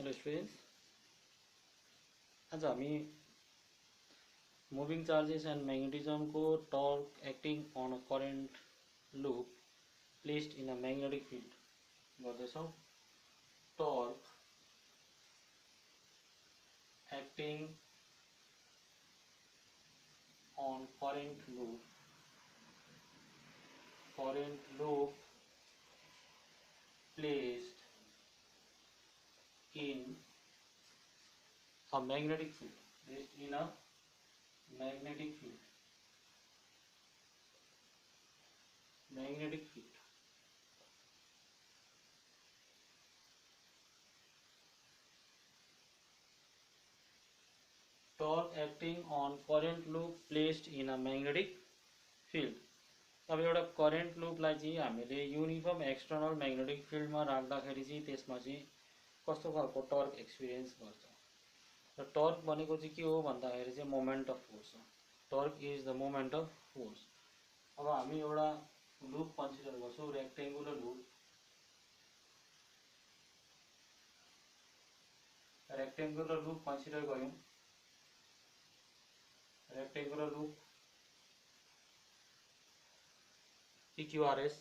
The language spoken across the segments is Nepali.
हेलो स्टूडेंट्स, आज हामी मुभिङ चार्जेस एन्ड म्याग्नेटिजमको torque acting on a current loop placed in a magnetic field गर्दैछौँ। Torque acting on current loop placed in a magnetic field, placed in a magnetic field. Torque acting on current loop placed in a magnetic field. अब एउटा करेन्ट लुपलाई चाहिँ हामीले युनिफर्म एक्सटर्नल म्याग्नेटिक फिल्डमा राख्दाखेरि चाहिँ त्यसमा चाहिँ कस्तो खालको टर्क एक्सपिरियन्स गर्छ र टर्क भनेको चाहिँ के हो भन्दाखेरि चाहिँ मोमेन्ट अफ फोर्स हो। Torque is the moment of force. अब हामी एउटा लुप कन्सिडर गर्छौँ, rectangular loop. Rectangular loop consider गऱ्यौँ। Rectangular loop PQRS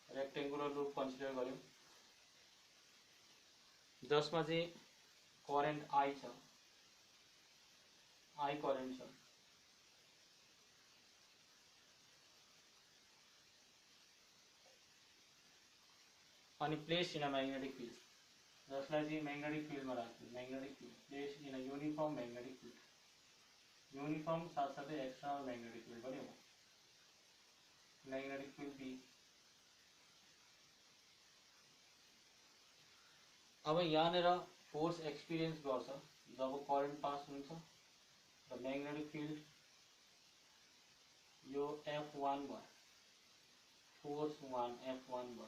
rectangular loop consider गऱ्यौँ, जसमा चाहिँ करेन्ट आई छ, आई करेन्ट छ। अनि place in a magnetic field, जसलाई चाहिँ म्याग्नेटिक फिल्डमा राख्छौँ। Magnetic field place in a uniform magnetic field. Uniform साथसाथै एक्सटर्नल म्याग्नेटिक फिल्ड पनि हो। Magnetic field be. अब यहाँनिर फोर्स एक्सपिरियन्स गर्छ जब करेन्ट पास हुन्छ र म्याग्नेटिक फिल्ड यो F1 भयो, फोर्स 1 F1 भयो।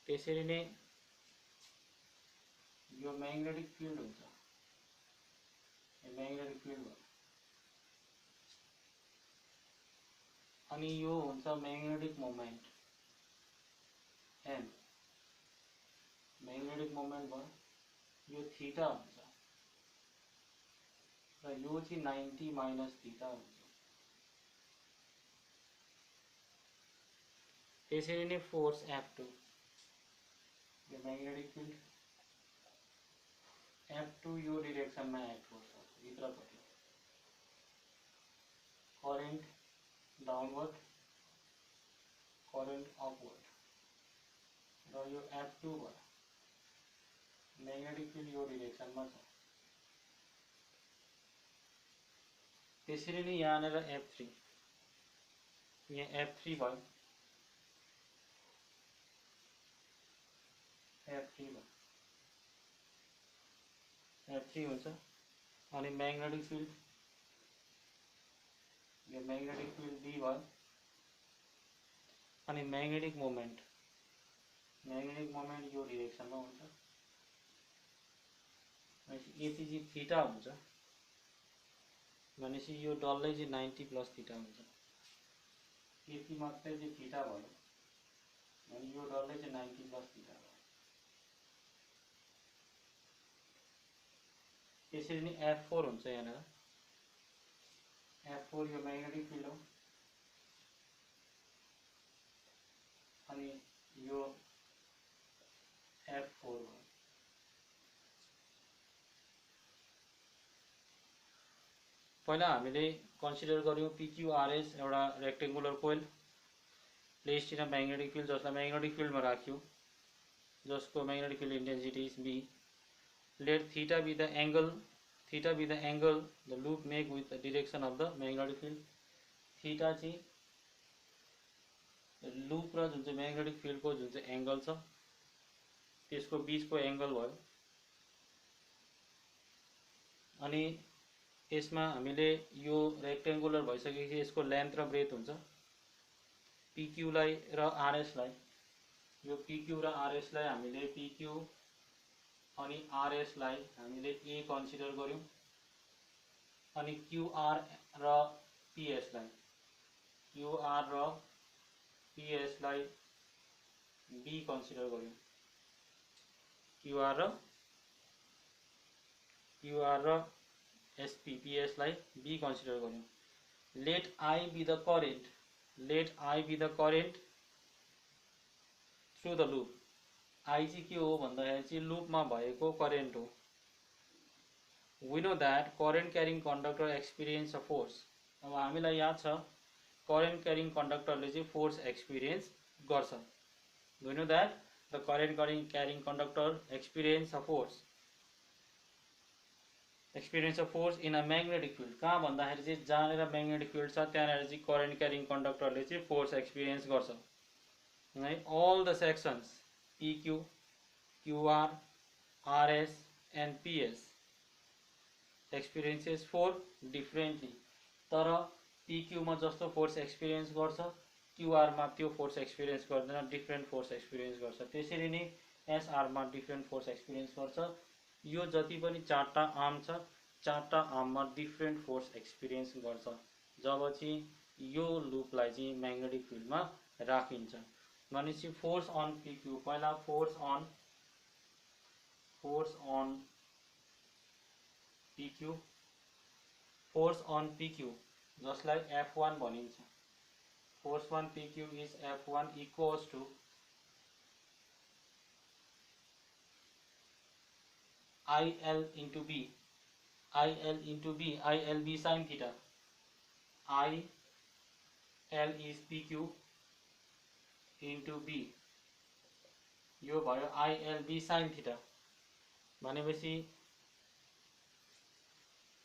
त्यसरी नै यो म्याग्नेटिक फिल्ड हुन्छ, यो म्याग्नेटिक फिल्ड भयो। अनि यो हुन्छ magnetic moment M, magnetic moment भयो। यो थीटा हुन्छ र यो चाहिँ 90 माइनस थीटा हुन्छ। त्यसरी नै फोर्स F2, यो म्याग्नेटिक फिल्ड F2 यो डिरेक्सनमा एक्ट गर्छ, भित्रपट्टि। करेन्ट डाउनवर्ड, करेन्ट अपवर्ड, र यो F2 भयो। म्याग्नेटिक फिल्ड यो डिरेक्सनमा छ। त्यसरी नै यहाँनिर F3, यहाँ F3 भयो, F3 भयो, F3 हुन्छ। अनि म्याग्नेटिक फिल्ड, यो म्याग्नेटिक फिल्ड B भयो। अनि म्याग्नेटिक मोमेन्ट यो डिरेक्सनमा हुन्छ। यति चाहिँ थीटा हुन्छ भनेपछि यो डल्लै चाहिँ 90 प्लस थीटा हुन्छ। यति मात्रै चाहिँ थीटा भयो भने यो डल्लै चाहिँ 90 प्लस थीटा भयो। त्यसरी नै F4 हुन्छ यहाँनिर। F4 यो म्याग्नेटिक फिल्ड हो। अनि यो F4 भयो। पहिला हामीले कन्सिडर गर्यौँ PQRS एउटा rectangular coil placed in a magnetic field, जसलाई म्याग्नेटिक फिल्डमा राख्यो, जसको magnetic field intensity is B। Let theta be the angle the loop make with the direction of the magnetic field. Theta चाहिँ लुप र जुन चाहिँ म्याग्नेटिक फिल्डको जुन चाहिँ एंगल छ त्यसको बीचको एंगल भयो। अनि यसमा हामीले यो रेक्टेङ्गुलर भइसकेपछि यसको लेन्थ र ब्रेथ हुन्छ। PQ लाई र RS लाई, यो PQ र RS लाई हामीले PQ अनि RS लाई हामीले A कन्सिडर गर्यौं। अनि QR र PS लाई, QR र PS लाई B कन्सिडर गर्यौं, QR र SP PS लाई B कन्सिडर गर्यौं. Let I be the current. Let I be the current through the loop. I चाहिँ के हो भन्दाखेरि चाहिँ लुपमा भएको करेन्ट हो. We know that current carrying conductor experience a force. अब हामीलाई याद छ current carrying conductorले चाहिँ force experience गर्छ. We know that the current carrying conductor experience a force. Experience a force in a magnetic field. कहाँ भन्दाखेरि चाहिँ जहाँनिर magnetic field छ त्यहाँनिर चाहिँ current carrying conductorले चाहिँ force experience गर्छ. है, all the sections PQ, QR, RS and PS experiences force differently. तर PQ मा जस्तो फोर्स एक्सपिरियन्स गर्छ, QR मा त्यो फोर्स एक्सपिरियन्स गर्दैन, डिफरेन्ट फोर्स एक्सपिरियन्स गर्छ. त्यसरी नै SR मा डिफरेन्ट फोर्स एक्सपिरियन्स गर्छ. यो जति पनि चारटा आर्म छ, चारटा आर्ममा डिफरेन्ट फोर्स एक्सपिरियन्स गर्छ. जब चाहिँ यो लुपलाई चाहिँ म्याग्नेटिक फिल्डमा राखिन्छ भनेपछि फोर्स अन PQ, पहिला force on PQ, force on PQ जसलाई F1 भनिन्छ. Force on PQ is F1 equals to IL into B. IL into B, IL B sin theta. IL is PQ into B. यो भयो IL B sin theta. भनेपछि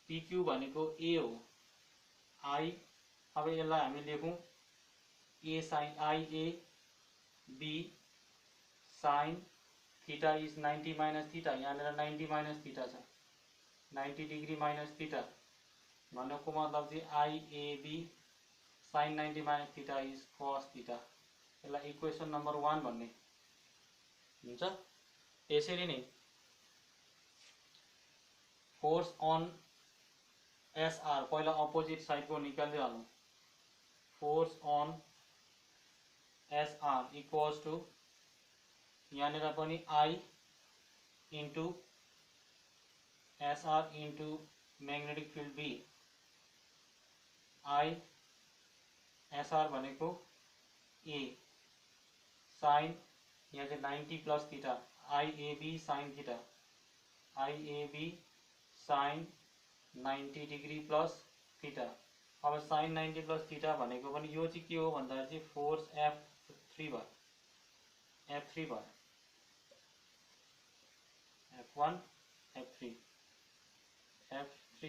PQ भनेको A हो. I अब यसलाई हामी लेखौं A sin IA B sin theta is 90 minus theta. यहाँनिर 90 minus theta छ, 90 degree minus theta भनेको मतलब चाहिँ IAB sin 90 minus theta is cos theta. यसलाई इक्वेसन नम्बर 1 भन्ने हुन्छ. यसरी नै फोर्स अन SR पहिला अपोजिट साइड को निकाल्दै हालौं. Force on SR equals to यहाँनिर पनि I into SR into magnetic field B. I SR भनेको A साइन यहाँ चाहिँ 90 plus theta, IAB sine theta, IAB sine 90 degree plus theta. अब साइन 90 प्लस थीटा भनेको पनि यो चाहिँ के हो भन्दाखेरि चाहिँ फोर्स F3 भयो. F3 भयो, F1 F3 F3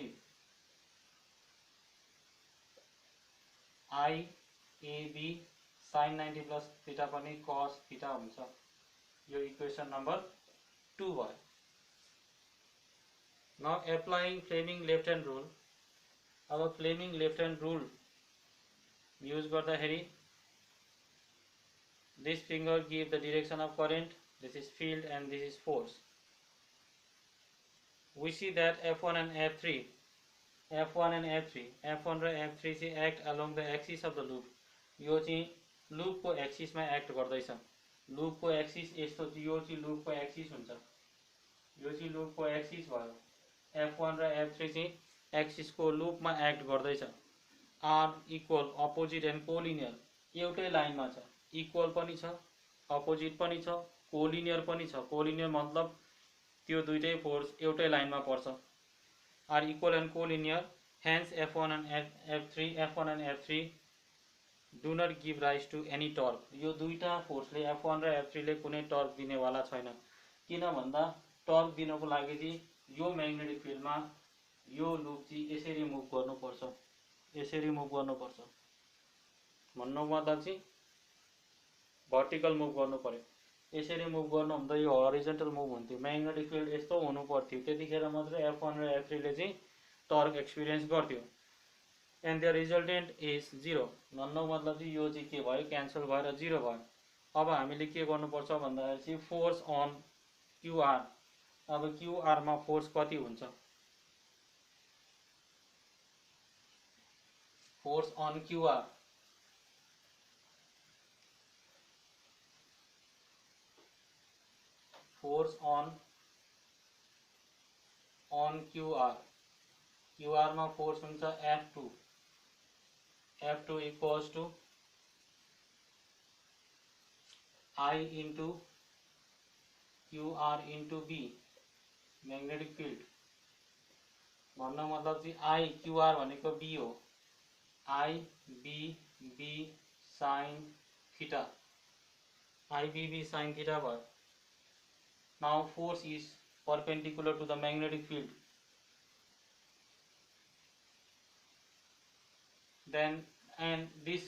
IAB sine 90 plus theta पनि cos थीटा हुन्छ. यो इक्वेसन नम्बर 2 भयो. Now applying Fleming left hand rule. अब Fleming left hand rule use गर्दाखेरि this finger give the direction of current, this is field and this is force. We see that F1 and F3 र F3 चाहिँ act along the axis of the loop. यो चाहिँ लुप को एक्सिस मा एक्ट गर्दैछ. लुप को एक्सिस यस्तो, यो चाहिँ लुप को एक्सिस हुन्छ, यो चाहिँ लुप को एक्सिस भयो. F1 र F3 चाहिँ एक्सिस को लुप मा एक्ट गर्दैछ. R equal opposite and collinear, एउटै लाइनमा छ, इक्वल पनि छ, अपोजिट पनि छ, कोलिनियर पनि छ. कोलिनियर मतलब त्यो दुईटै फोर्स एउटै लाइनमा पर्छ. R equal and collinear, hence F1 and F3 do not give rise to any torque. यो दुईटा फोर्सले F1 र F3 ले कुनै टर्क दिनेवाला छैन. किन भन्दा टर्क दिनको लागि चाहिँ यो म्याग्नेटिक फिल्डमा यो लुप चाहिँ यसरी मुभ गर्नुपर्छ, यसरी मुभ गर्नुपर्छ. भन्नु मतलब चाहिँ भर्टिकल मुभ गर्नु पर्यो. यसरी मुभ गर्नु हुँदा यो हरिजन्टल मुभ हुन्थ्यो. म्याग्नेटिक फिल्ड यस्तो हुनु पर्थ्यो, त्यतिखेर मात्रै F1 र F3 ले चाहिँ टर्क एक्सपिरियन्स गर्थ्यो. And the resultant is 0. भन्नु मतलब चाहिँ यो चाहिँ के भयो, क्यान्सल भएर 0 भयो. अब हामीले के गर्नुपर्छ भन्दाखेरि चाहिँ फोर्स अन QR. अब QR मा फोर्स कति हुन्छ, force on QR force on QR मा फोर्स हुन्छ F2 equals to I into QR into B magnetic field भन्न मतलब चाहिँ I QR भनेको B हो I B sin theta I B sin theta भयो now force is perpendicular to the magnetic field then and this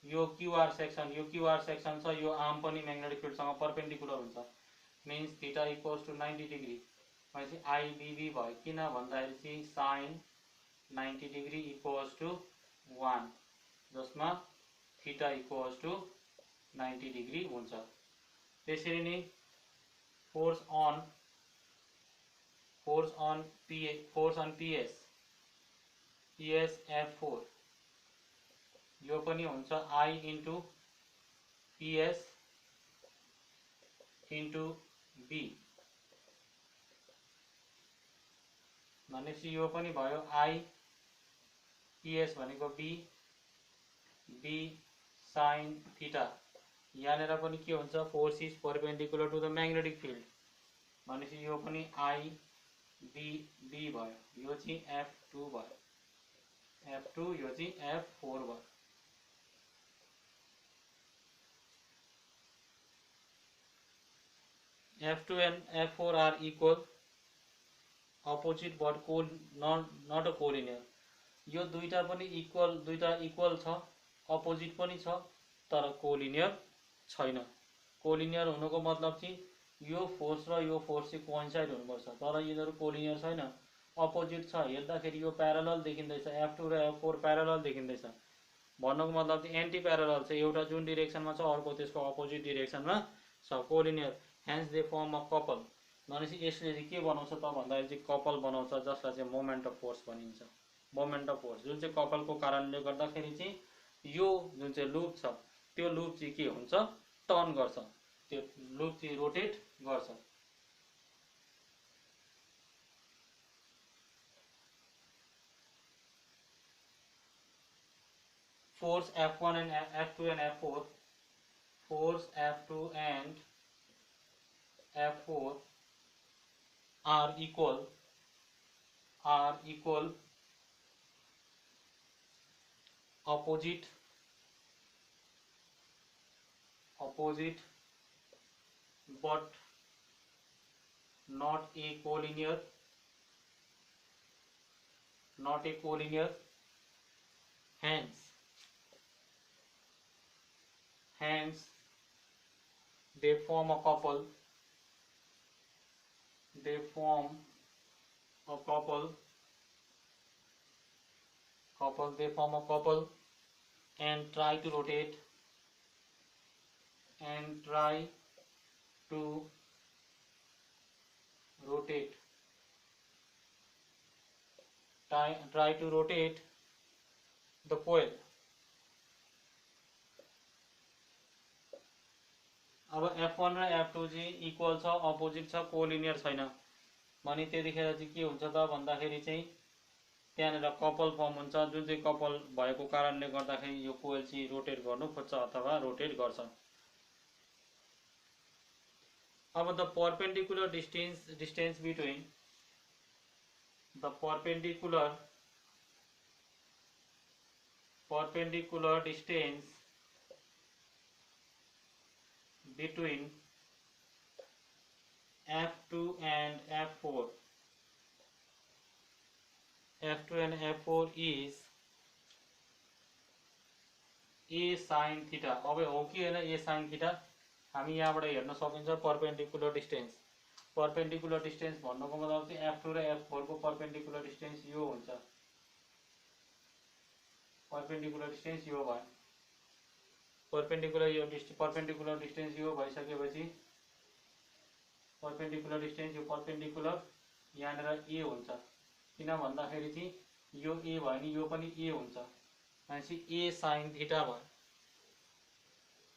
यो QR सेक्सन छ यो आर्म पनि मैग्नेटिक फिल्ड सँग परपेंडिकुलर हुन्छ means theta equals to 90 degree भनेपछि IBB भयो किन भन्दाखेरि चाहिँ sin 90 डिग्री इक्वल्स टू 1 जसमा थीटा इक्वल्स टू 90 डिग्री हुन्छ त्यसरी नै फोर्स अन PS F4 यो पनि हुन्छ I into PS into B भनेपछि यो पनि भयो I PS भनेको B sin theta यहाँनेर पनि के हुन्छ force is perpendicular to the magnetic field भनेपछि यो पनि I B भयो यो चाहिँ F2 भयो F2 यो चाहिँ F4 भयो F2 and F4 are equal opposite but not a collinear यो दुईटा पनि इक्वल छ अपोजिट पनि छ तर कोलिनियर छैन कोलिनियर हुनुको मतलब चाहिँ यो फोर्स र यो फोर्स चाहिँ कोइन्साइड हुनुपर्छ तर यिनीहरु कोलिनियर छैन अपोजिट छ हेर्दाखेरि यो प्यारलल देखिँदैछ F2 र F4 प्यारलल देखिँदैछ भन्नुको मतलब चाहिँ एन्टी प्यारलल छ एउटा जुन डाइरेक्सनमा छ अर्को त्यसको अपोजिट डाइरेक्सनमा छ collinear hence they form a couple भनेपछि यसले चाहिँ के बनाउँछ त भन्दाखेरि चाहिँ कपल बनाउँछ जसलाई चाहिँ मोमेन्ट अफ फोर्स भनिन्छ मोमेन्ट अफ फोर्स जुन चाहिँ कपलको कारणले गर्दाखेरि चाहिँ यो जुन चाहिँ लूप छ त्यो लूप चाहिँ के हुन्छ टर्न गर्छ त्यो लूप चाहिँ रोटेट गर्छ force F1 and F2 and F4 force F2 and F4 are equal opposite but not a collinear hence they form a couple and try to rotate the coil अब F1 र F2 चाहिँ इक्वल छ अपोजिट छ कोलिनियर छैन भने त्यतिखेर चाहिँ के हुन्छ त भन्दाखेरि चाहिँ त्यहाँनेर कपल फर्म हुन्छ जुन चाहिँ कपल भएको कारणले गर्दाखेरि यो कोइल चाहिँ रोटेट गर्नु खोज्छ अथवा रोटेट गर्छ अब the perpendicular distance between the perpendicular distance between F2 and F4 is A sin theta अब हो कि हैन A sin theta हामी यहाँबाट हेर्न सकिन्छ परपेंडिकुलर डिस्टेंस भन्नुको मतलब चाहिँ F2 र F4 को परपेंडिकुलर डिस्टेंस यो हुन्छ परपेंडिकुलर डिस्टेंस यो भयो परपेंडिकुलर डिस्टेंस यो भइसकेपछि परपेंडिकुलर डिस्टेंस यो परपेंडिकुलर यहाँनेर A हुन्छ किन भन्दाखेरि चाहिँ यो A भयो नि यो पनि A हुन्छ भनेपछि A sin theta भयो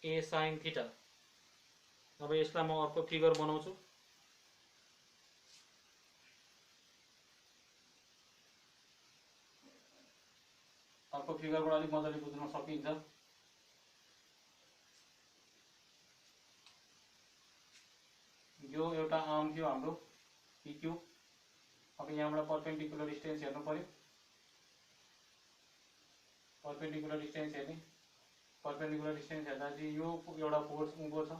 A sin theta अब यसलाई म अर्को फिगर बनाउँछु। अर्को फिगरबाट अलिक मजाले बुझ्न सकिन्छ। यो एउटा आर्म थियो हाम्रो PQ। अब यहाँबाट परपेन्डिकुलर डिस्टेन्स हेर्नु पर्यो। परपेन्डिकुलर डिस्टेन्स हेर्ने, परपेन्डिकुलर डिस्टेन्स हेर्दा चाहिँ यो एउटा फोर्स उँभो छ,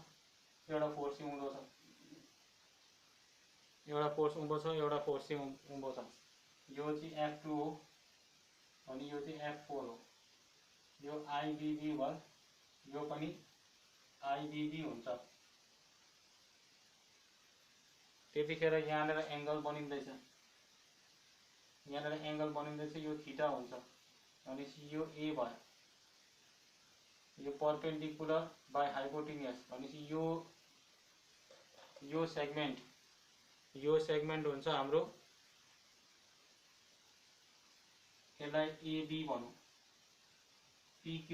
एउटा फोर्स उँधो छ, एउटा फोर्स उँभो छ, एउटा फोर्स उँभो छ। यो चाहिँ F2 हो अनि यो चाहिँ F4 हो। यो IBB भयो, यो पनि IBB हुन्छ। त्यतिखेर यहाँनिर एंगल बनिँदैछ, यहाँनिर एंगल बनिँदैछ, यो थीटा हुन्छ। भनेपछि यो A भयो, यो परपेन्डिकुलर बाई हाइपोटेन्युस। भनेपछि यो सेगमेन्ट हुन्छ हाम्रो, यसलाई AB भनौँ। PQ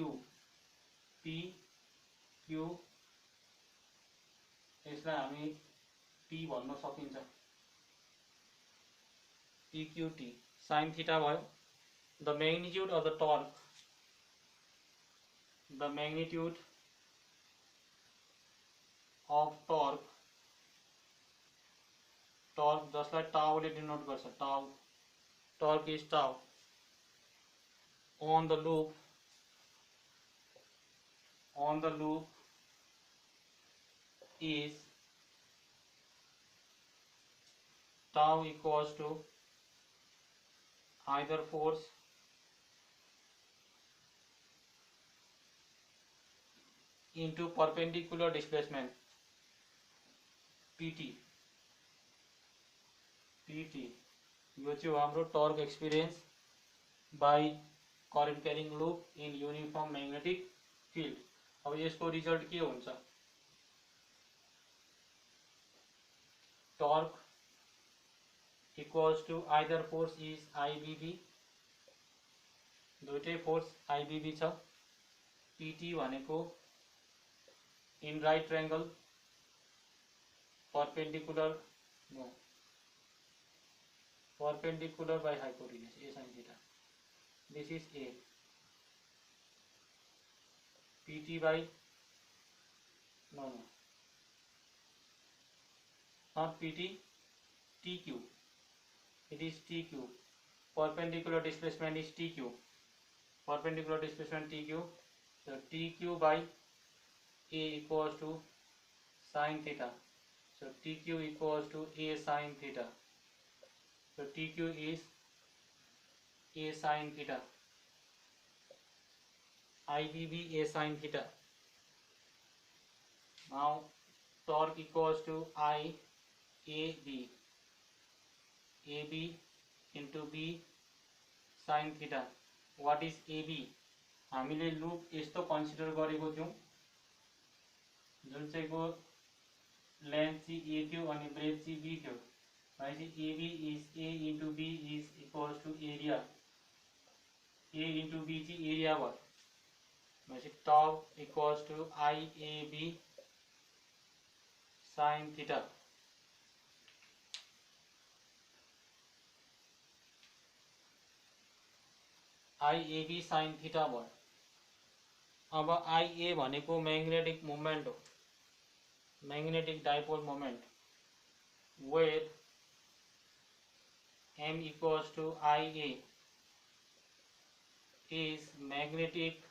यसलाई हामी T भन्न सकिन्छ। PQT sin theta भयो। The magnitude of the torque, the magnitude of torque जसलाई टाउले डिनोट गर्छ, टाउ, torque is tau on the loop is tau equals to either force into perpendicular displacement PT। यो चाहिँ हाम्रो torque experience by current carrying loop in uniform magnetic field. अब यसको रिजल्ट के हुन्छ? Torque equals to either force is IBB, दुईटै फोर्स IBB छ। PT भनेको in right triangle perpendicular by hypotenuse A sin theta. This is A. PT by not PT, TQ. It is TQ. Perpendicular displacement is TQ. Perpendicular displacement TQ. So TQ by A equals to sin theta. So TQ equals to A sin theta. So TQ is A sin theta. IBB A sin theta. Now torque equals to IAB. AB into B sin theta. What is AB? हामीले लुप यस्तो कन्सिडर गरेको थियौं जुन चाहिँको लेन्थ चाहिँ A थियो अनि ब्रेथ चाहिँ B थियो। AB is A into B is equals to area. A into B is area भयो। tau equals to IAB sin theta. IAB sin theta भयो। अब IA भनेको मैग्नेटिक मोमेंट हो, magnetic dipole moment, where M equals to IA is magnetic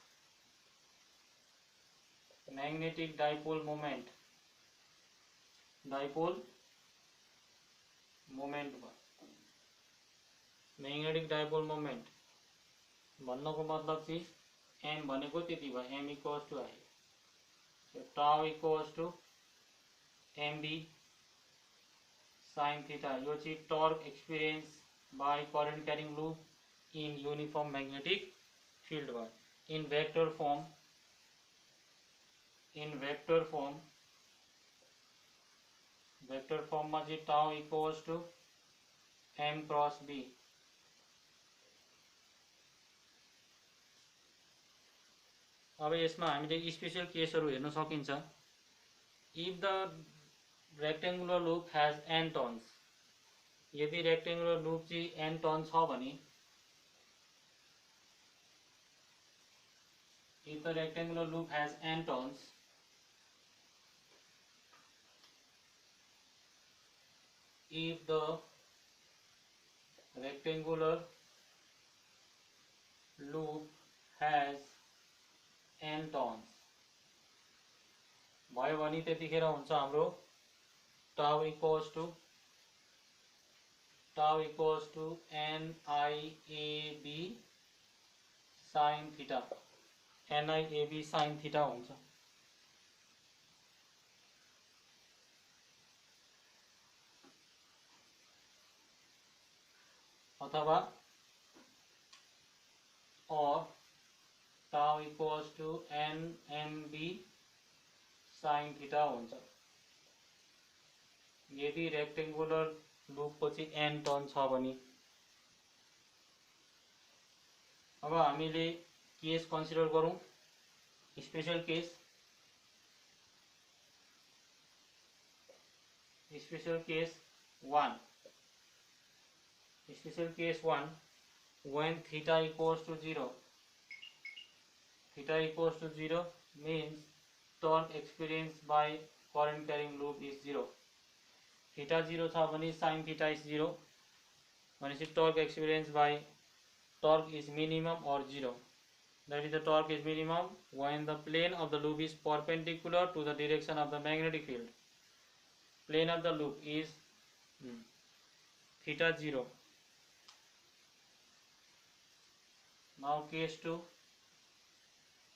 dipole moment भयो। मैग्नेटिक डाइपोल मोमेंट भन्नको मतलब चाहिँ M भनेको त्यति भयो, M equals to IA. So tau equals to MB sin theta. यो चाहिँ torque experience by current carrying loop in uniform magnetic field भयो। इन वेक्टर फर्म मा चाहिँ tau equals to M cross B। अब यसमा हामीले स्पेशल केसहरू हेर्न सकिन्छ। If the rectangular loop has n turns, यदि रेक्टेंगुलर लूप चाहिँ n टर्न छ भने, if the rectangular loop has n turns, if the rectangular loop has n turns भयो भने त्यतिखेर हुन्छ हाम्रो tau equals to NIAB sin theta, NIAB sin theta हुन्छ। अथवा और tau equals to NMB sin theta हुन्छ यदि रेक्टेंगुलर लूप को चाहिँ n टर्न छ भने। अब हामीले केस कन्सिडर गरौँ, special case. Special case 1, special case 1, when theta equals to 0, theta equals to 0 means torque experienced by current carrying loop is 0. Theta 0 था भने sin theta is 0 भनेपछि torque experienced by torque is minimum or 0. That is, the torque is minimum when the plane of the loop is perpendicular to the direction of the magnetic field. Plane of the loop is theta 0. Now case 2,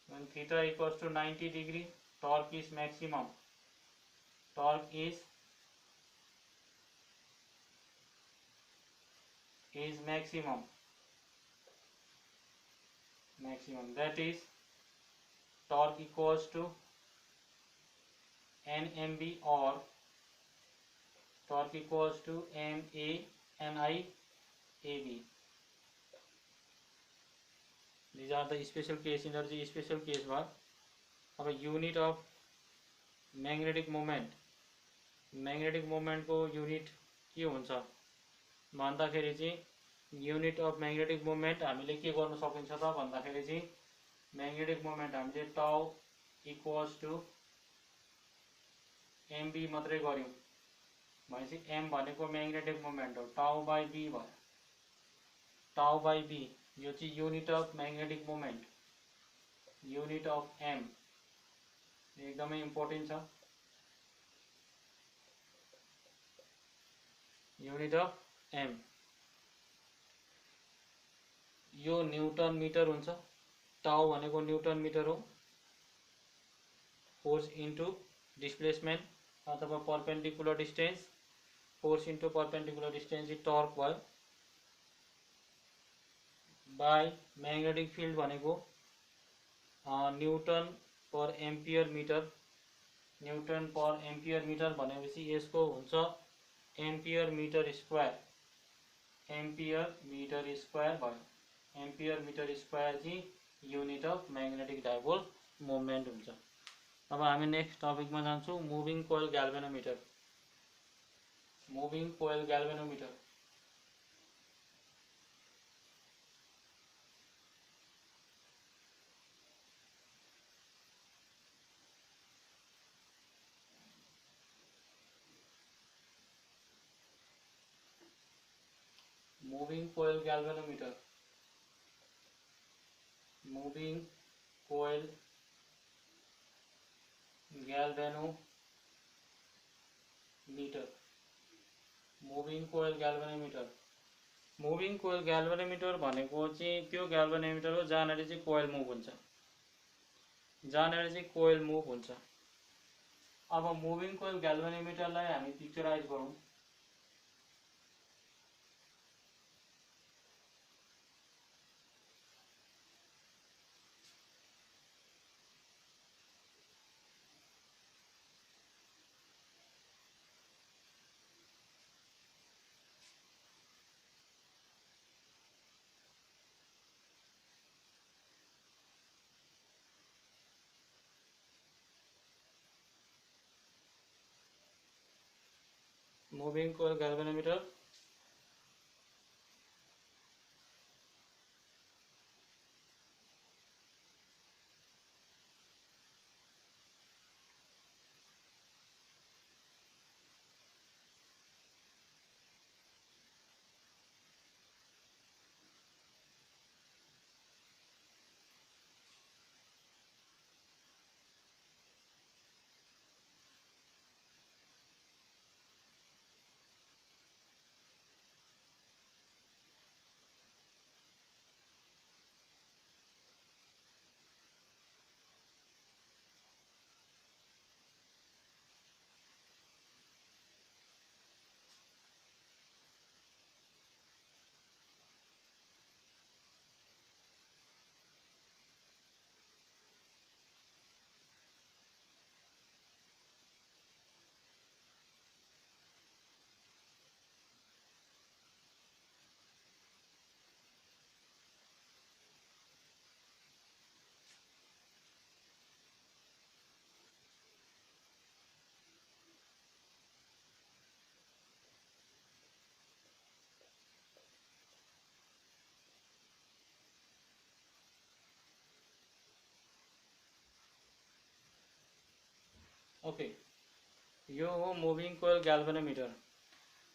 when theta equals to 90 degree, torque is maximum. Torque is maximum. That is, torque equals to NMB or torque equals to NIAB. These are the special case energy, special case मा अब unit of magnetic moment, magnetic moment को unit के हुन्छ भन्दाखेरि चाहिँ unit of magnetic moment हामीले के गर्न सकिन्छ त भन्दाखेरि चाहिँ magnetic moment हामीले tau equals to mb मात्रै गर्यौं भनेपछि m भनेको magnetic moment हो, tau by b भयो, tau by b यो चाहिँ unit of magnetic moment, unit of m एकदमै इम्पोर्टेन्ट छ, unit of m। यो न्यूटन मीटर हुन्छ, टाउ भनेको न्यूटन मीटर हो, फोर्स इन्टु डिस्प्लेसमेन्ट अथवा perpendicular distance, force into perpendicular distance torque भयो, बाई मैग्नेटिक फिल्ड भनेको newton per ampere metre, newton per ampere metre भनेपछि यसको हुन्छ ampere metre square, ampere metre square भयो। एम्पियर मीटर स्क्वायर चाहिँ unit of magnetic dipole moment हुन्छ। अब हामी नेक्स्ट टपिकमा जान्छौँ, moving coil galvanometer. Moving coil galvanometer moving coil galvanometer, moving coil galvanometer, moving coil galvanometer। Moving coil galvanometer भनेको चाहिँ त्यो ग्याल्भेनोमिटर हो जहाँनेर चाहिँ कोइल मुभ हुन्छ, जहाँनेर चाहिँ कोइल मुभ हुन्छ। अब मुभिङ कोइल ग्याल्भेनोमिटरलाई हामी पिक्चराइज गरौँ। Moving coil galvanometer. ओके, यो हो मुभिङ कोइल ग्याल्भेनोमिटर।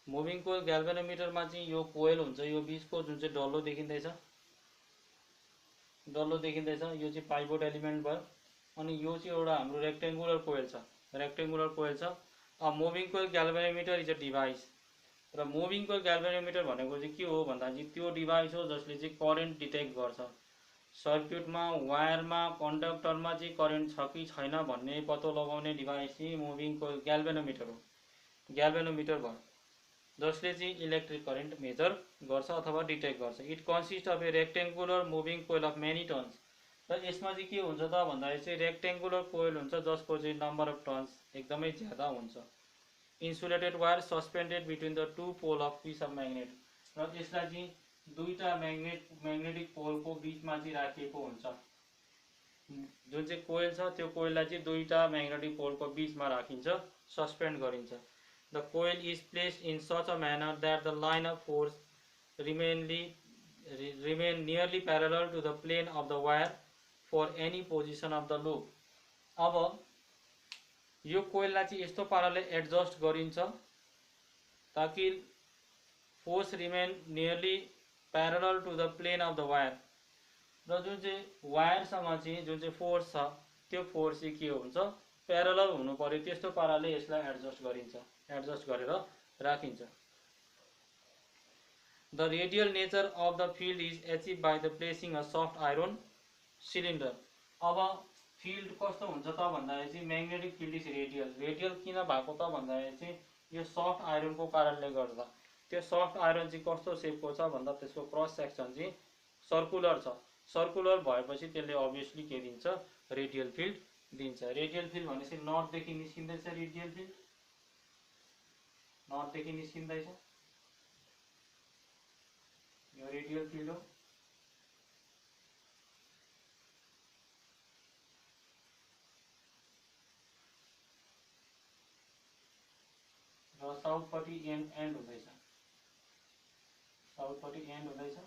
मुभिङ कोइल ग्याल्भेनोमिटरमा चाहिँ यो कोइल हुन्छ, यो बिचको जुन चाहिँ डल्लो देखिँदैछ, यो चाहिँ पाइभोट एलिमेन्ट भयो। अनि यो चाहिँ एउटा हाम्रो रेक्टेङ्गुलर कोइल छ। Moving coil galvanometer is a device. र मुभिङ कोइल ग्याल्भेनोमिटर भनेको चाहिँ के हो भन्दा चाहिँ त्यो डिभाइस हो जसले चाहिँ करेन्ट डिटेक्ट गर्छ। सर्किटमा, वायरमा, कन्डक्टरमा चाहिँ करेन्ट छ कि छैन भन्ने पत्तो लगाउने डिभाइस चाहिँ मुभिङ कोइल ग्याल्भेनोमिटर हो, ग्याल्भेनोमिटर भयो, जसले चाहिँ इलेक्ट्रिक करेन्ट मेजर गर्छ अथवा डिटेक्ट गर्छ। It consist of a rectangular moving coil of many turns. र यसमा चाहिँ के हुन्छ त भन्दाखेरि चाहिँ रेक्टेङ्गुलर कोइल हुन्छ जसको चाहिँ नम्बर अफ टर्न्स एकदमै ज्यादा हुन्छ। Insulated wire suspended between the two pole of piece of magnet. र यसलाई चाहिँ दुईटा म्याग्नेटिक पोलको बिचमा चाहिँ राखिएको हुन्छ। जुन चाहिँ कोइल छ त्यो कोइललाई चाहिँ दुईटा म्याग्नेटिक पोलको बिचमा राखिन्छ, सस्पेन्ड गरिन्छ। The coil is placed in such a manner that the line of force remain nearly parallel to the plane of the wire for any position of the loop. अब यो कोइललाई चाहिँ यस्तो पाराले एडजस्ट गरिन्छ ताकि force remain nearly parallel to the plane of the wire. र जुन चाहिँ वायरसँग चाहिँ जुन चाहिँ फोर्स छ त्यो फोर्स चाहिँ के हुन्छ, प्यारलल हुनु पर्यो। त्यस्तो पाराले यसलाई एडजस्ट गरिन्छ, एडजस्ट गरेर राखिन्छ। The radial nature of the field is achieve by the placing a soft iron cylinder. अब फिल्ड कस्तो हुन्छ त भन्दाखेरि चाहिँ magnetic field is radial. Radial किन भएको त भन्दाखेरि चाहिँ यो सफ्ट आइरनको कारणले गर्दा। त्यो सफ्ट आइरन चाहिँ कस्तो सेपको छ भन्दा त्यसको क्रस सेक्सन चाहिँ सर्कुलर छ। सर्कुलर भएपछि त्यसले अभियसली के दिन्छ, रेडियल फिल्ड दिन्छ। रेडियल फिल्ड भनेपछि नर्थदेखि निस्किँदैछ, रेडियल फिल्ड नर्थदेखि निस्किँदैछ, यो रेडियल फिल्ड हो। र साउथपट्टि एन्ड हुँदैछ, साउथपट्टि एन्ड हुँदैछ।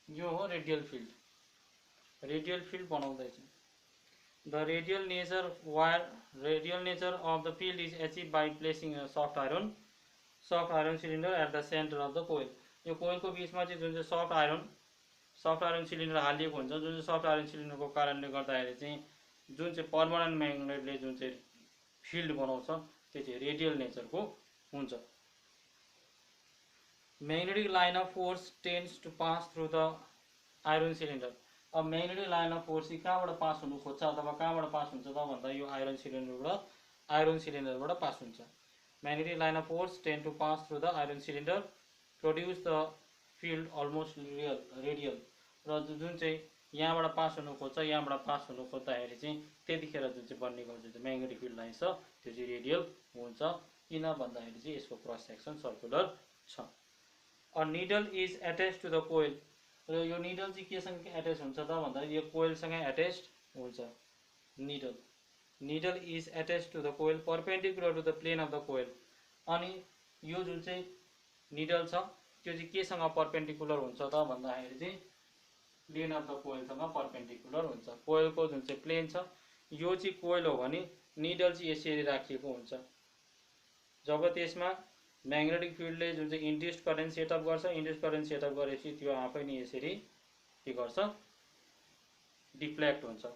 यो हो रेडियल फिल्ड, रेडियल फिल्ड बनाउँदैछ। The radial nature of the field is achieve by placing a soft iron cylinder at the center of the coil. यो कोइलको बिचमा चाहिँ जुन चाहिँ सफ्ट आइरन सिलिन्डर हालिएको हुन्छ, जुन चाहिँ सफ्ट आइरन सिलिन्डरको कारणले गर्दाखेरि चाहिँ जुन चाहिँ पर्मानेन्ट म्याग्नेटले जुन चाहिँ फिल्ड बनाउँछ त्यो चाहिँ रेडियल नेचरको हुन्छ। Magnetic line of force tends to pass through the iron cylinder. अब म्याग्नेटिक लाइन अफ फोर्स चाहिँ कहाँबाट पास हुनु खोज्छ अथवा कहाँबाट पास हुन्छ त भन्दा यो आइरन सिलिन्डरबाट पास हुन्छ। Magnetic line of force tend to pass through the iron cylinder produce the field almost radial. र जुन चाहिँ यहाँबाट पास हुनु खोज्छ, यहाँबाट पास हुनु खोज्दाखेरि चाहिँ त्यतिखेर जुन चाहिँ बन्नेको जुन चाहिँ म्याग्नेटिक फिल्ड लाइन छ त्यो चाहिँ रेडियल हुन्छ। किन भन्दाखेरि चाहिँ यसको क्रस सेक्सन सर्कुलर छ। A needle is attach to the coil, र यो निडल चाहिँ केसँग एट्याच हुन्छ त भन्दाखेरि यो कोइलसँग एट्याच हुन्छ। Needle is attach to the coil perpendicular to the plane of the coil. अनि यो जुन चाहिँ निडल छ त्यो चाहिँ केसँग परपेन्डिकुलर हुन्छ त भन्दाखेरि चाहिँ प्लेन अफ द कोइलसँग परपेन्डिकुलर हुन्छ। कोइलको जुन चाहिँ प्लेन छ यो चाहिँ कोइल हो भने निडल चाहिँ यसरी राखिएको हुन्छ। जब त्यसमा म्याग्नेटिक फिल्डले जुन चाहिँ इन्ड्युस्ड करेन्ट सेटअप गर्छ, इन्ड्युस्ड करेन्ट सेटअप गरेपछि त्यो आफै नै यसरी के गर्छ, डिफ्लेक्ट हुन्छ।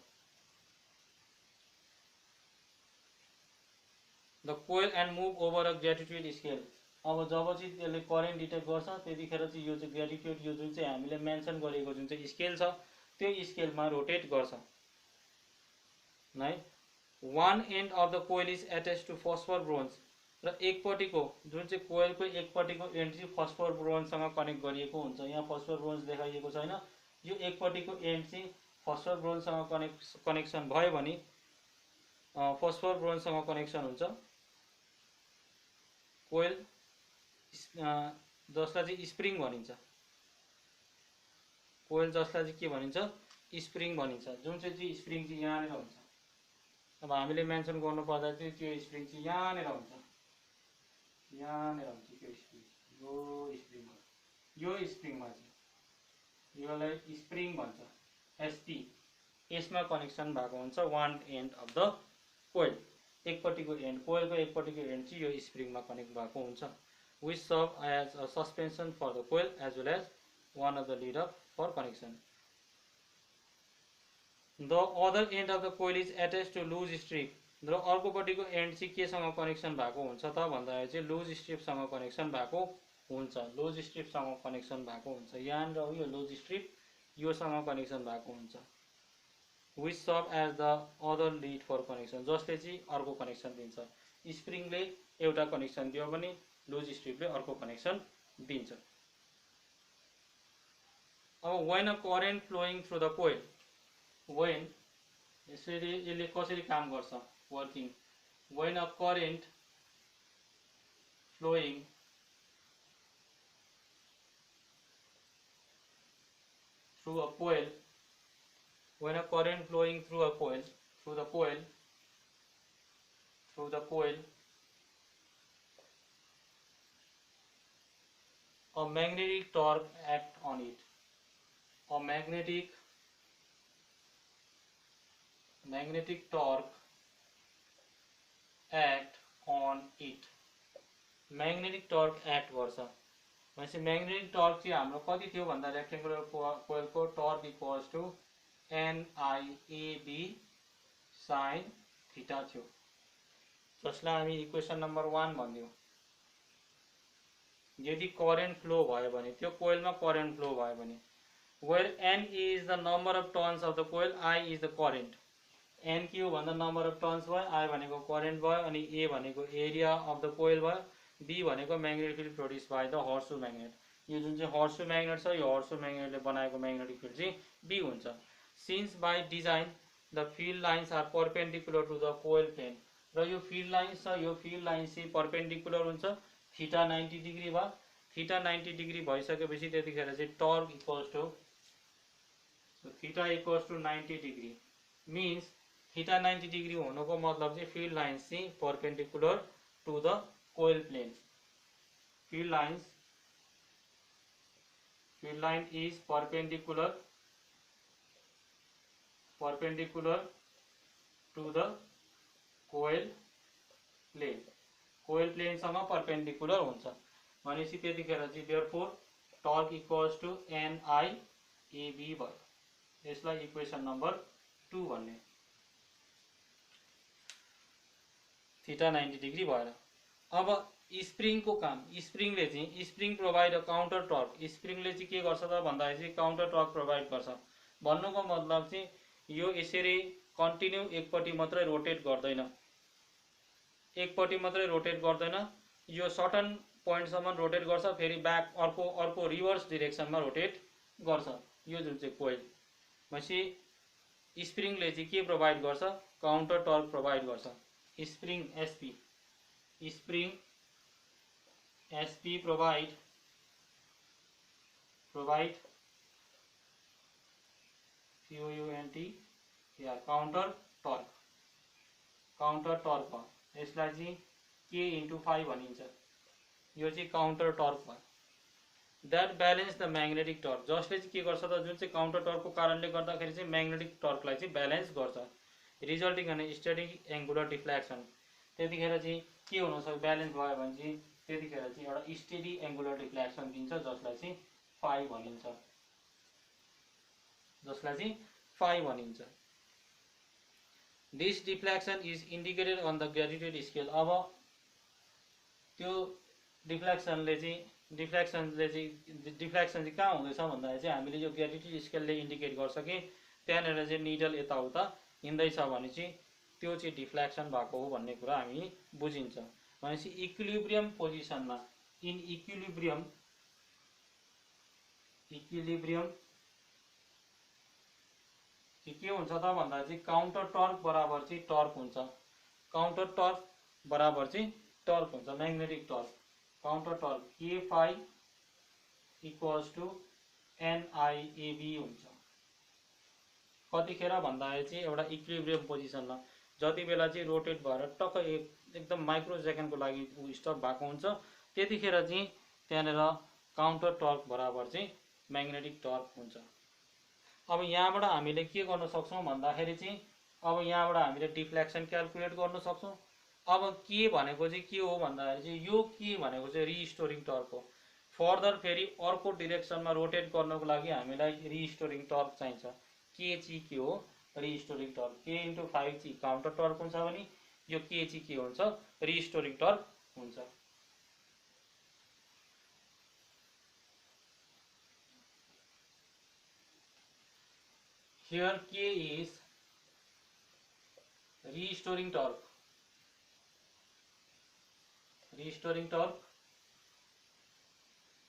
The coil and move over a graduated scale. अब जब चाहिँ त्यसले करेन्ट डिटेक्ट गर्छ त्यतिखेर चाहिँ यो चाहिँ ग्रेटिट्युड, यो जुन चाहिँ हामीले मेन्सन गरेको जुन चाहिँ स्केल छ त्यो स्केलमा रोटेट गर्छ है। One end of the coil is attach to phosphor bronze, र एकपट्टिको जुन चाहिँ कोइलको एकपट्टिको एन्ड चाहिँ फस्फर ब्रोन्जसँग कनेक्ट गरिएको हुन्छ। यहाँ फस्फर ब्रोन्ज देखाइएको छैन, यो एकपट्टिको एन्ड चाहिँ फस्फर ब्रोन्जसँग कनेक्सन भयो भने फस्फर ब्रोन्जसँग कनेक्सन हुन्छ। कोइल जसलाई चाहिँ स्प्रिङ भनिन्छ, कोइल जसलाई चाहिँ के भनिन्छ, स्प्रिङ भनिन्छ। जुन चाहिँ स्प्रिङ चाहिँ यहाँनिर हुन्छ। अब हामीले मेन्सन गर्नु पर्दा चाहिँ त्यो स्प्रिङ चाहिँ यहाँनिर हुन्छ, यहाँनिर हुन्छ त्यो स्प्रिङ। यो स्प्रिङमा चाहिँ योलाई स्प्रिङ भन्छ, एसपी। यसमा कनेक्सन भएको हुन्छ वान एन्ड अफ द कोइल, एकपट्टिको एन्ड, कोइलको एकपट्टिको एन्ड चाहिँ यो स्प्रिङमा कनेक्ट भएको हुन्छ। which serve as a suspension for the coil as well as one of the lead up for connection. The other end of the coil is attached to loose strip, र अर्कोपट्टिको एन्ड चाहिँ केसँग कनेक्सन भएको हुन्छ त भन्दाखेरि चाहिँ लुज स्ट्रिपसँग कनेक्सन भएको हुन्छ। लुज स्ट्रिपसँग कनेक्सन भएको हुन्छ, यहाँनिर हो यो लुज स्ट्रिप, योसँग कनेक्सन भएको हुन्छ। which serve as the other lead for connection, जसले चाहिँ अर्को कनेक्सन दिन्छ। स्प्रिङले एउटा कनेक्सन दियो भने लुज स्ट्रिपले अर्को कनेक्सन दिन्छ। अब when a current flowing through the coil, when यसरी यसले कसरी काम गर्छ working, when a current flowing through a coil, when a current flowing through a coil, through the coil, a magnetic torque act on it. A magnetic torque act on it. Magnetic torque act गर्छ भनेपछि म्याग्नेटिक टर्क चाहिँ हाम्रो कति थियो भन्दा रेक्टेंगुलर कोइलको torque equals to NIAB sin theta थियो, जसलाई हामी इक्वेसन नम्बर 1 भन्दियौ। यदि करेन्ट फ्लो भयो भने, त्यो कोइलमा करेन्ट फ्लो भयो भने, where N is the number of turns of the coil, I is the current. N के हो भन्दा नम्बर अफ टर्न्स भयो, I भनेको करेन्ट भयो, अनि A भनेको एरिया अफ द कोइल भयो, B भनेको magnetic field produce by the horseshoe magnet. यो जुन चाहिँ हर्सु म्याग्नेट छ यो हर्सु म्याग्नेटले बनाएको म्याग्नेटिक फिल्ड चाहिँ B हुन्छ। Since by design the field lines are perpendicular to the coil plane, र यो फिल्ड लाइन्स छ यो फिल्ड लाइन्स चाहिँ परपेन्डिकुलर हुन्छ, थीटा 90 डिग्री भयो। थीटा 90 डिग्री भइसकेपछि त्यतिखेर चाहिँ torque equals to theta equals to 90 degree, means theta 90 degree हुनुको मतलब चाहिँ फिल्ड लाइन्स चाहिँ perpendicular to the coil plane. Field line is perpendicular to the coil plane, coil प्लेनसँग परपेन्डिकुलर हुन्छ भनेपछि त्यतिखेर चाहिँ therefore torque equals to NIAB भयो। यसलाई इक्वेसन नम्बर 2 भन्ने। थीटा 90 डिग्री भएर अब स्प्रिङको काम, स्प्रिङले चाहिँ spring provide a counter torque, स्प्रिङले चाहिँ के गर्छ त भन्दाखेरि चाहिँ काउन्टर टर्क प्रोभाइड गर्छ। भन्नुको मतलब चाहिँ यो यसरी कन्टिन्यू एकपट्टि मात्रै रोटेट गर्दैन, एकपट्टि मात्रै रोटेट गर्दैन, यो सर्टन पोइन्टसम्म रोटेट गर्छ, फेरि ब्याक अर्को रिभर्स डिरेक्सनमा रोटेट गर्छ। यो जुन चाहिँ कोइल भनेपछि स्प्रिङले चाहिँ के प्रोभाइड गर्छ, काउन्टर टर्क प्रोभाइड गर्छ। Spring SP, spring SP provide COUNT या काउन्टर टर्क भयो। यसलाई चाहिँ K × 5 भनिन्छ। यो चाहिँ काउन्टर टर्क भयो। That balance the magnetic torque, जसले चाहिँ के गर्छ त, जुन चाहिँ काउन्टर टर्कको कारणले गर्दाखेरि चाहिँ म्याग्नेटिक टर्कलाई चाहिँ ब्यालेन्स गर्छ, resulting in steady angular deflection. त्यतिखेर चाहिँ के हुनसक्छ, ब्यालेन्स भयो भने चाहिँ त्यतिखेर चाहिँ एउटा स्टेडी एङ्गुलर डिफ्लेक्सन दिन्छ, जसलाई चाहिँ फाइ भनिन्छ, this deflection is indicated on the graduated scale. अब त्यो डिफ्लेक्सन चाहिँ कहाँ हुँदैछ भन्दाखेरि चाहिँ हामीले यो ग्रेजुएटेड स्केलले इन्डिकेट गर्छ कि त्यहाँनिर चाहिँ निडल यताउता हिँड्दैछ भने चाहिँ त्यो चाहिँ डिफ्लेक्सन भएको हो भन्ने कुरा हामी बुझिन्छ। भनेपछि इक्विलिब्रियम पोजिसनमा, इन इक्विलिब्रियम के हुन्छ त भन्दा चाहिँ काउन्टर टर्क बराबर चाहिँ टर्क हुन्छ, काउन्टर टर्क बराबर चाहिँ टर्क हुन्छ, magnetic torque, counter torque K phi equals to NIAB हुन्छ। कतिखेर भन्दाखेरि चाहिँ एउटा इक्विलिब्रियम पोजिसनमा जति बेला चाहिँ रोटेट भएर टक्क एकदम माइक्रो सेकेन्डको लागि स्टप भएको हुन्छ, त्यतिखेर चाहिँ त्यहाँनिर काउन्टर टर्क बराबर चाहिँ म्याग्नेटिक टर्क हुन्छ। अब यहाँबाट हामीले के गर्न सक्छौँ भन्दाखेरि चाहिँ अब यहाँबाट हामीले डिफ्लेक्सन क्यालकुलेट गर्न सक्छौँ। अब के भनेको चाहिँ के हो भन्दाखेरि चाहिँ यो के भनेको चाहिँ रिस्टोरिङ टर्क हो। फर्दर फेरि अर्को डिरेक्सनमा रोटेट गर्नको लागि हामीलाई रिस्टोरिङ टर्क चाहिन्छ। के चाहिँ के हो, रिस्टोरिङ टर्क K × 5 चाहिँ काउन्टर टर्क हुन्छ भने यो के चाहिँ के हुन्छ, रिस्टोरिङ टर्क हुन्छ। Here K is restoring torque. Restoring torque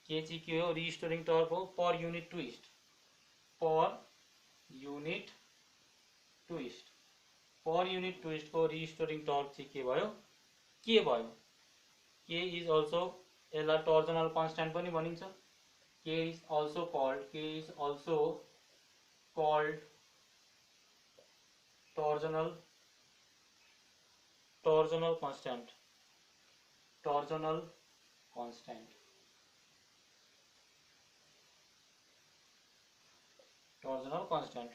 K चाहिँ के हो, restoring torque हो per unit twist, per unit twist को रिस्टोरिङ टर्क चाहिँ के भयो, K इज अल्सो, यसलाई टर्जनल कन्स्ट्यान्ट पनि भनिन्छ। K is also called torsional constant,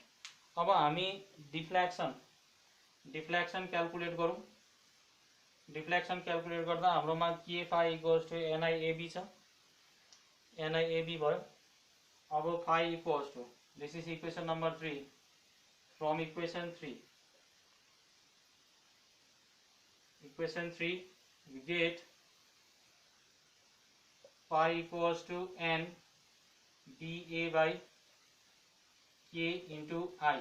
अब हामी डिफ्लेक्सन क्यालकुलेट गरौँ। डिफ्लेक्सन क्यालकुलेट गर्दा हाम्रोमा K phi equals to NIAB छ, NIAB भयो। अब phi equals to, this is equation number 3, from equation 3 we get phi equals to N dA by K into I।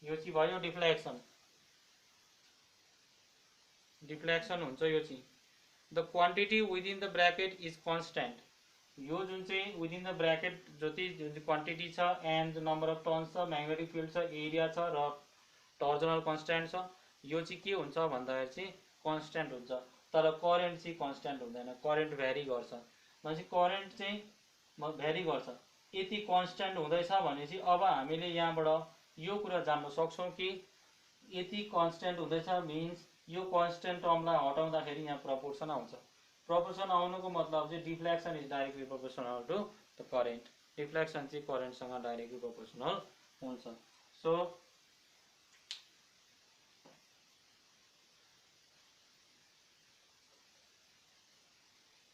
यो चाहिँ भयो डिफ्लेक्सन हुन्छ यो चाहिँ। The quantity within the bracket is constant, यो जुन चाहिँ विदिन द ब्रैकेट जति क्वान्टिटी छ एन्ड नम्बर अफ टर्न्स छ, म्याग्नेटिक फिल्ड छ, एरिया छ र टर्जनल कन्स्टेन्ट छ, यो चाहिँ के हुन्छ भन्दाखेरि चाहिँ कन्स्टेन्ट हुन्छ। तर करेन्ट चाहिँ कन्स्टेन्ट हुँदैन, करेन्ट भ्यारी गर्छ। भनेपछि करेन्ट चाहिँ भ्यारी गर्छ। यति कन्स्टेन्ट हुँदैछ भने चाहिँ अब हामीले यहाँबाट यो कुरा जान्न सक्छौँ कि यति कन्स्टेन्ट हुँदैछ मिन्स यो कन्स्टेन्ट टर्मलाई हटाउँदाखेरि यहाँ प्रपोर्सन आउँछ। प्रपोर्सन आउनुको मतलब चाहिँ deflection is directly proportional to the current. Deflection चाहिँ करेन्टसँग डाइरेक्टली प्रोपोर्सनल हुन्छ। So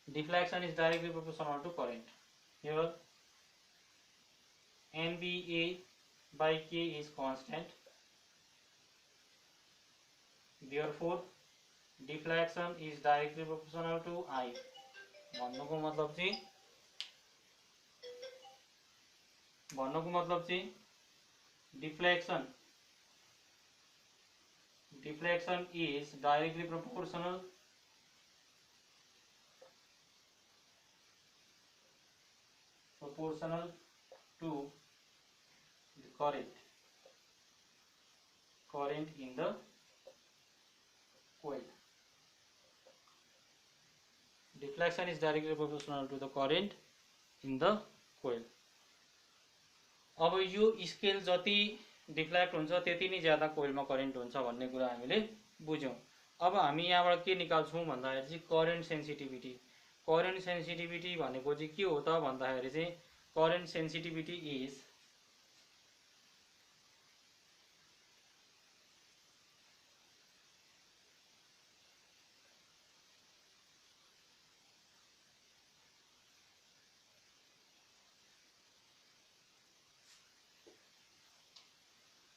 deflection is directly proportional to current. Here NBA by K is constant, therefore deflection is directly proportional to I। भन्नुको मतलब चाहिँ deflection is directly proportional to the current in the coil. Deflection is directly proportional to the current in the coil. अब यो स्केल जति डिफ्लेक्ट हुन्छ त्यति नै ज्यादा कोइलमा करेन्ट हुन्छ भन्ने कुरा हामीले बुझ्यौं। अब हामी यहाँबाट के निकाल्छौं भन्दाखेरि चाहिँ करेन्ट सेन्सिटिभिटी। करेन्ट सेन्सिटिभिटी भनेको चाहिँ के हो त भन्दाखेरि चाहिँ current sensitivity is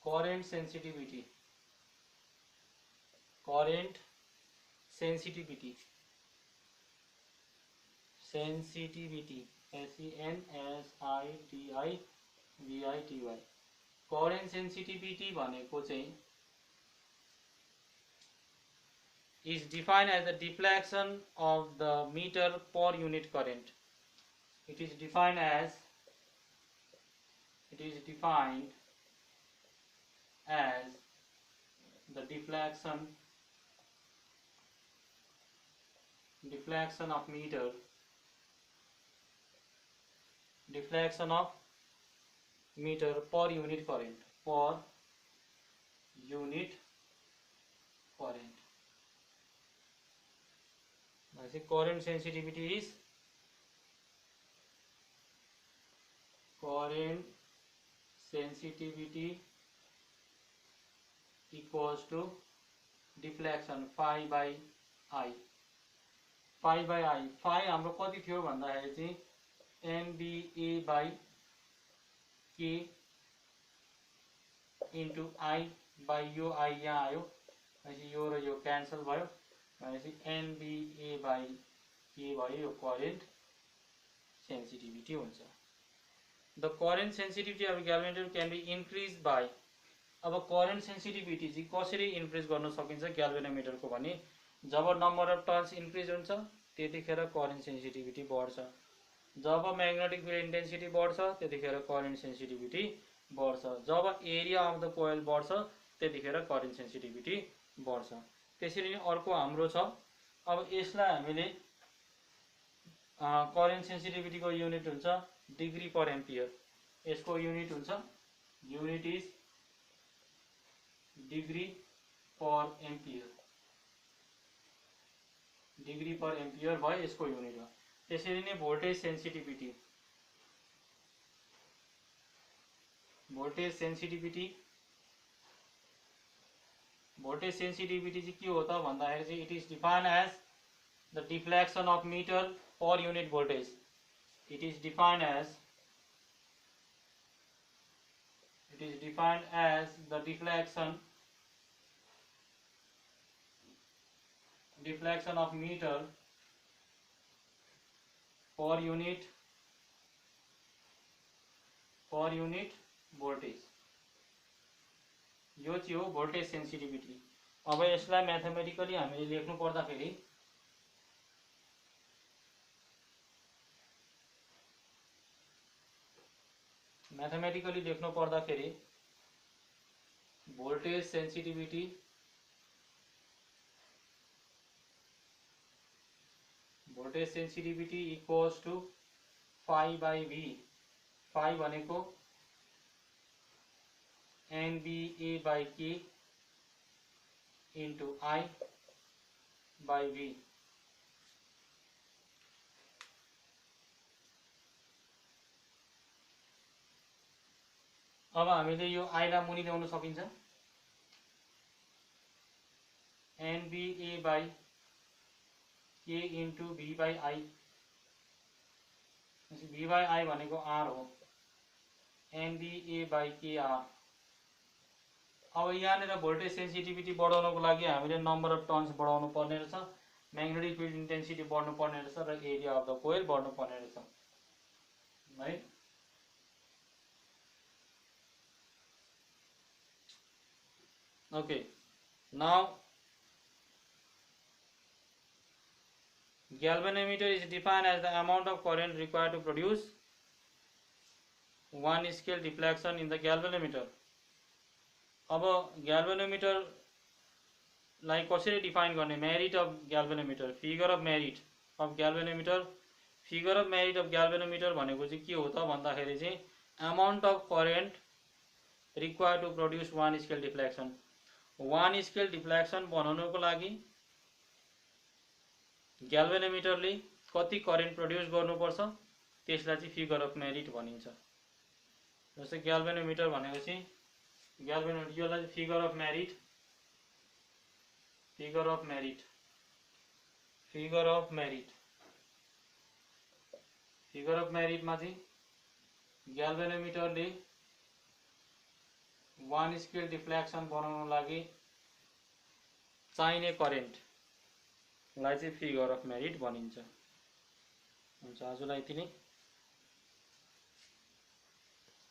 current sensitivity sensitivity SENSITIVITY current sensitivity भनेको चाहिँ is defined as the deflection of the meter per unit current. It is defined as the deflection of meter per unit current current sensitivity is equals to deflection phi by I. phi हाम्रो कति थियो भन्दाखेरि चाहिँ NBA by K into I by यो I यहाँ आयो, यो र यो क्यान्सल भयो भनेपछि NBA by K भयो, यो करेन्ट सेन्सिटिभिटी हुन्छ। The current sensitivity of galvanometer can be increased by, अब करेन्ट सेन्सिटिभिटी चाहिँ कसरी इन्क्रिज गर्न सकिन्छ ग्याल्भेनोमिटरको भने जब नम्बर अफ टर्न्स इन्क्रिज हुन्छ त्यतिखेर करेन्ट सेन्सिटिभिटी बढ्छ, जब म्याग्नेटिक फिल्ड इन्टेन्सिटी बढ्छ त्यतिखेर करेन्ट सेन्सिटिभिटी बढ्छ, जब एरिया अफ द कोइल बढ्छ त्यतिखेर करेन्ट सेन्सिटिभिटी बढ्छ। त्यसरी नै अर्को हाम्रो छ, अब यसलाई हामीले करेन्ट सेन्सिटिभिटीको युनिट हुन्छ डिग्री पर एम्पियर, यसको युनिट हुन्छ unit is degree per ampere भयो, यसको युनिट हो। त्यसरी नै भोल्टेज सेन्सिटिभिटी चाहिँ के हो त भन्दाखेरि चाहिँ it is defined as the deflection of metre per unit voltage. It is defined as the deflection of meter per unit voltage। यो चाहिँ हो भोल्टेज सेन्सिटिभिटी। अब यसलाई म्याथमेटिकली हामीले लेख्नु पर्दाखेरि voltage sensitivity equals to phi by V। phi भनेको NBA by K into I by V। अब हामीले यो I लाई मुनि ल्याउन सकिन्छ, NBA by K into V by I। V by I भनेको R हो, NBA by KR। अब यहाँनिर भोल्टेज सेन्सिटिभिटी बढाउनको लागि हामीले नम्बर अफ टर्न्स बढाउनु पर्ने रहेछ, म्याग्नेटिक फिल्ड इन्टेन्सिटी बढ्नु पर्ने रहेछ र एरिया अफ द कोइल बढ्नु पर्ने रहेछ है। Okay, now galvanometer is defined as the amount of current required to produce 1 scale deflection in the galvanometer. अब ग्याल्भेनोमिटरलाई कसरी डिफाइन गर्ने? Merit of galvanometer, figure of merit of galvanometer. Figure of merit of galvanometer भनेको चाहिँ के हो त भन्दाखेरि चाहिँ amount of current require to produce 1 scale deflection. 1 scale deflection बनाउनको लागि ग्याल्भेनोमिटरले कति करेन्ट प्रोड्युस गर्नुपर्छ त्यसलाई चाहिँ फिगर अफ मेरिट भनिन्छ। जस्तै ग्याल्भेनोमिटर भनेको चाहिँ ग्याल्भेनोमिटर यसलाई चाहिँ figure of merit figure of merit figure of merit figure of मेरिटमा चाहिँ ग्याल्भेनोमिटरले 1 स्केल डिफ्लेक्सन बनाउनको लागि चाहिने करेन्टलाई चाहिँ फिगर अफ मेरिट भनिन्छ। हुन्छ, आजलाई यति नै।